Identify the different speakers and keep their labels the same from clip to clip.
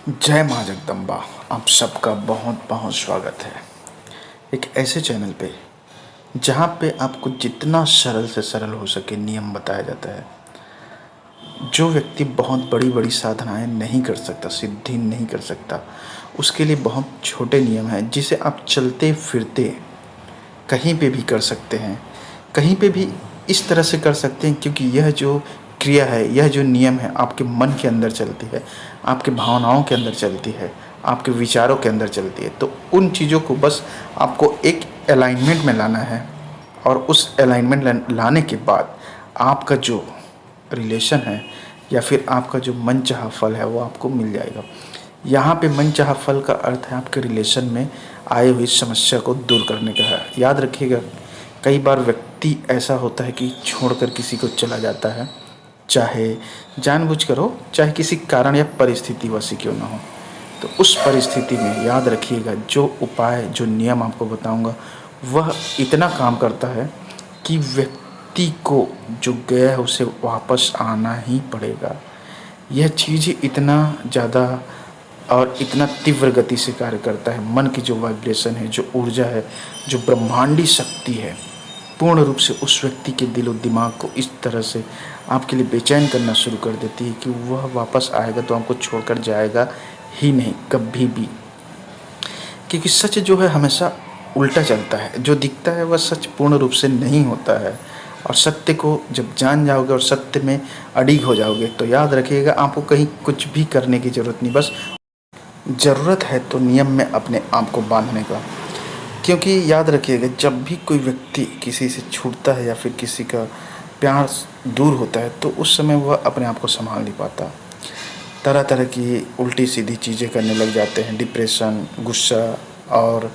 Speaker 1: जय माँ जगदम्बा। आप सबका बहुत बहुत स्वागत है एक ऐसे चैनल पे जहाँ पे आपको जितना सरल से सरल हो सके नियम बताया जाता है। जो व्यक्ति बहुत बड़ी बड़ी साधनाएं नहीं कर सकता, सिद्धि नहीं कर सकता, उसके लिए बहुत छोटे नियम हैं जिसे आप चलते फिरते कहीं पे भी कर सकते हैं, कहीं पे भी इस तरह से कर सकते हैं, क्योंकि यह जो क्रिया है, यह जो नियम है, आपके मन के अंदर चलती है, आपके भावनाओं के अंदर चलती है, आपके विचारों के अंदर चलती है। तो उन चीज़ों को बस आपको एक अलाइनमेंट में लाना है, और उस अलाइनमेंट लाने के बाद आपका जो रिलेशन है या फिर आपका जो मनचाहा फल है वो आपको मिल जाएगा। यहाँ पे मनचाहा फल का अर्थ है आपके रिलेशन में आए हुई समस्या को दूर करने का है। याद रखिएगा, कई बार व्यक्ति ऐसा होता है कि छोड़कर किसी को चला जाता है, चाहे जानबूझकर हो, चाहे किसी कारण या परिस्थिति वैसी क्यों ना हो। तो उस परिस्थिति में याद रखिएगा, जो उपाय, जो नियम आपको बताऊंगा वह इतना काम करता है कि व्यक्ति को जो गया है उसे वापस आना ही पड़ेगा। यह चीज़ इतना ज़्यादा और इतना तीव्र गति से कार्य करता है। मन की जो वाइब्रेशन है, जो ऊर्जा है, जो ब्रह्मांडी शक्ति है, पूर्ण रूप से उस व्यक्ति के दिल और दिमाग को इस तरह से आपके लिए बेचैन करना शुरू कर देती है कि वह वापस आएगा तो आपको छोड़कर जाएगा ही नहीं कभी भी। क्योंकि सच जो है हमेशा उल्टा चलता है, जो दिखता है वह सच पूर्ण रूप से नहीं होता है। और सत्य को जब जान जाओगे और सत्य में अडिग हो जाओगे तो याद रखिएगा, आपको कहीं कुछ भी करने की ज़रूरत नहीं, बस ज़रूरत है तो नियम में अपने आप को बांधने का। क्योंकि याद रखिएगा, जब भी कोई व्यक्ति किसी से छूटता है या फिर किसी का प्यार दूर होता है तो उस समय वह अपने आप को संभाल नहीं पाता, तरह तरह की उल्टी सीधी चीज़ें करने लग जाते हैं, डिप्रेशन, गुस्सा और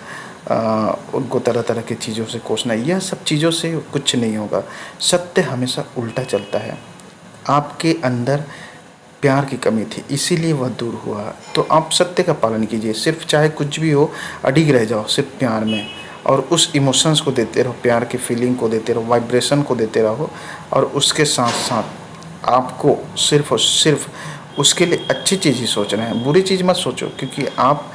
Speaker 1: उनको तरह तरह की चीज़ों से कोसना। यह सब चीज़ों से कुछ नहीं होगा। सत्य हमेशा उल्टा चलता है। आपके अंदर प्यार की कमी थी, इसीलिए वह दूर हुआ। तो आप सत्य का पालन कीजिए, सिर्फ चाहे कुछ भी हो अडिग रह जाओ सिर्फ प्यार में, और उस इमोशंस को देते रहो, प्यार की फीलिंग को देते रहो, वाइब्रेशन को देते रहो। और उसके साथ साथ आपको सिर्फ और सिर्फ उसके लिए अच्छी चीज़ ही सोचना है, बुरी चीज़ मत सोचो। क्योंकि आप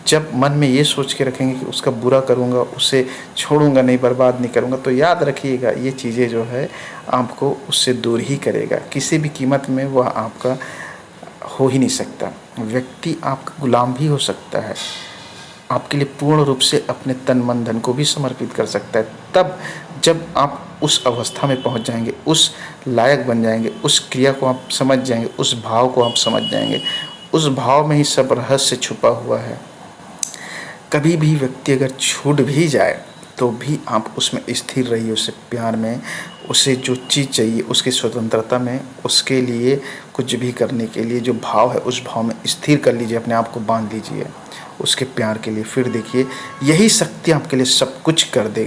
Speaker 1: जब मन में ये सोच के रखेंगे कि उसका बुरा करूँगा, उसे छोड़ूंगा नहीं, बर्बाद नहीं करूँगा, तो याद रखिएगा ये चीज़ें जो है आपको उससे दूर ही करेगा। किसी भी कीमत में वह आपका हो ही नहीं सकता। व्यक्ति आपका गुलाम भी हो सकता है, आपके लिए पूर्ण रूप से अपने तन मन धन को भी समर्पित कर सकता है। तब जब आप उस अवस्था में पहुंच जाएंगे, उस लायक बन जाएंगे, उस क्रिया को आप समझ जाएंगे, उस भाव को आप समझ जाएंगे, उस भाव में ही सब रहस्य छुपा हुआ है। कभी भी व्यक्ति अगर छूट भी जाए तो भी आप उसमें स्थिर रहिए, उससे प्यार में, उसे जो चीज़ चाहिए उसकी स्वतंत्रता में, उसके लिए कुछ भी करने के लिए जो भाव है उस भाव में स्थिर कर लीजिए, अपने आप को बांध लीजिए उसके प्यार के लिए। फिर देखिए, यही शक्ति आपके लिए सब कुछ कर देगा।